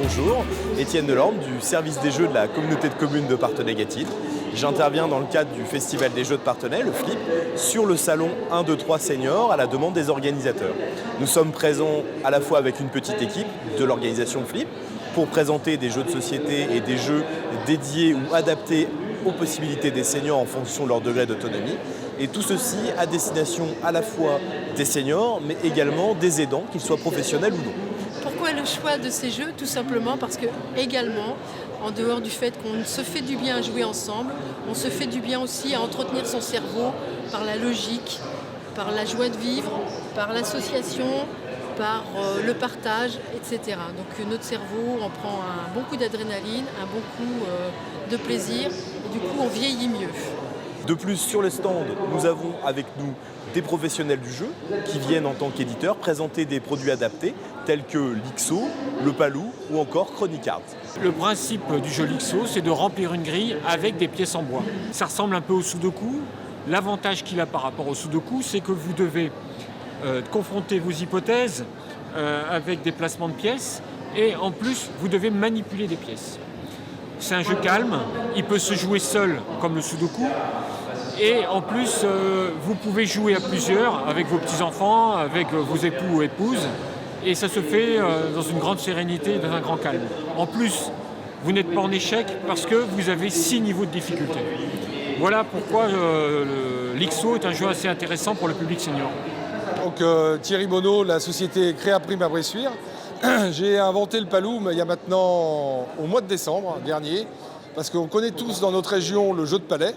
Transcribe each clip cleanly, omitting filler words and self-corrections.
Bonjour, Étienne Delorme du service des jeux de la communauté de communes de Parthenay-Gâtine. J'interviens dans le cadre du Festival des Jeux de Parthenay, le FLIP, sur le salon 1, 2, 3 Seniors à la demande des organisateurs. Nous sommes présents à la fois avec une petite équipe de l'organisation FLIP pour présenter des jeux de société et des jeux dédiés ou adaptés aux possibilités des seniors en fonction de leur degré d'autonomie. Et tout ceci à destination à la fois des seniors, mais également des aidants, qu'ils soient professionnels ou non. Pourquoi le choix de ces jeux? Tout simplement parce que, également, en dehors du fait qu'on se fait du bien à jouer ensemble, on se fait du bien aussi à entretenir son cerveau par la logique, par la joie de vivre, par l'association, par le partage, etc. Donc notre cerveau en prend un bon coup d'adrénaline, un bon coup de plaisir, et du coup on vieillit mieux. De plus, sur le stand, nous avons avec nous des professionnels du jeu qui viennent en tant qu'éditeurs présenter des produits adaptés tels que l'IXO, le Palou ou encore Chronicard. Le principe du jeu l'IXO, c'est de remplir une grille avec des pièces en bois. Ça ressemble un peu au Sudoku. L'avantage qu'il a par rapport au Sudoku, c'est que vous devez confronter vos hypothèses avec des placements de pièces et en plus, vous devez manipuler des pièces. C'est un jeu calme, il peut se jouer seul comme le Sudoku. Et en plus, vous pouvez jouer à plusieurs avec vos petits-enfants, avec vos époux ou épouses. Et ça se fait dans une grande sérénité, dans un grand calme. En plus, vous n'êtes pas en échec parce que vous avez 6 niveaux de difficulté. Voilà pourquoi l'IXO est un jeu assez intéressant pour le public senior. Donc Thierry Bonneau, la société Créaprime à Bressuire. J'ai inventé le Palou il y a maintenant au mois de décembre dernier, parce qu'on connaît tous dans notre région le jeu de palais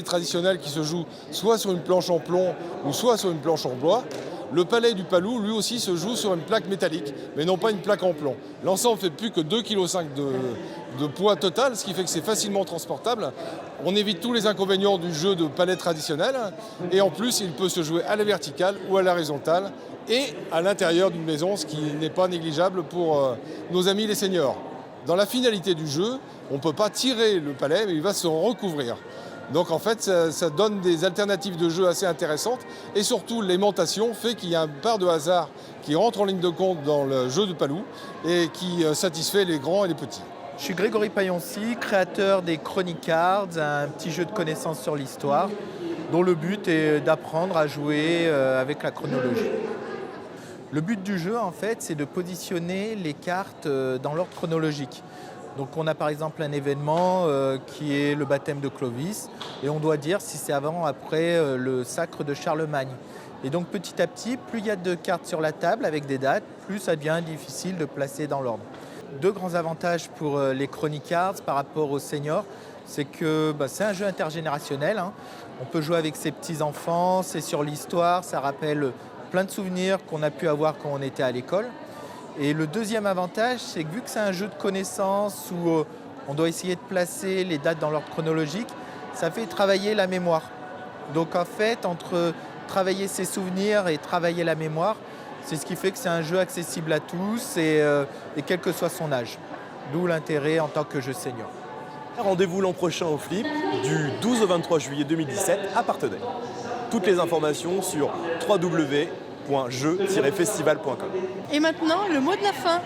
traditionnel qui se joue soit sur une planche en plomb ou soit sur une planche en bois. Le palais du Palou, lui aussi, se joue sur une plaque métallique, mais non pas une plaque en plomb. L'ensemble fait plus que 2,5 kg de poids total, ce qui fait que c'est facilement transportable. On évite tous les inconvénients du jeu de palais traditionnel, et en plus, il peut se jouer à la verticale ou à la horizontale, et à l'intérieur d'une maison, ce qui n'est pas négligeable pour nos amis les seniors. Dans la finalité du jeu, on ne peut pas tirer le palais, mais il va se recouvrir. Donc en fait, ça donne des alternatives de jeu assez intéressantes. Et surtout, l'aimantation fait qu'il y a une part de hasard qui rentre en ligne de compte dans le jeu de Palou et qui satisfait les grands et les petits. Je suis Grégory Pailloncy, créateur des Chronicard, un petit jeu de connaissances sur l'histoire, dont le but est d'apprendre à jouer avec la chronologie. Le but du jeu, en fait, c'est de positionner les cartes dans l'ordre chronologique. Donc on a par exemple un événement qui est le baptême de Clovis et on doit dire si c'est avant ou après le sacre de Charlemagne. Et donc petit à petit, plus il y a de cartes sur la table avec des dates, plus ça devient difficile de placer dans l'ordre. Deux grands avantages pour les Chronicard par rapport aux seniors, c'est que c'est un jeu intergénérationnel. On peut jouer avec ses petits-enfants, c'est sur l'histoire, ça rappelle plein de souvenirs qu'on a pu avoir quand on était à l'école. Et le deuxième avantage, c'est que vu que c'est un jeu de connaissances où on doit essayer de placer les dates dans l'ordre chronologique, ça fait travailler la mémoire. Donc en fait, entre travailler ses souvenirs et travailler la mémoire, c'est ce qui fait que c'est un jeu accessible à tous et quel que soit son âge. D'où l'intérêt en tant que jeu senior. Rendez-vous l'an prochain au FLIP du 12 au 23 juillet 2017 à Parthenay. Toutes les informations sur www.jeu-festival.com. Et maintenant, le mot de la fin.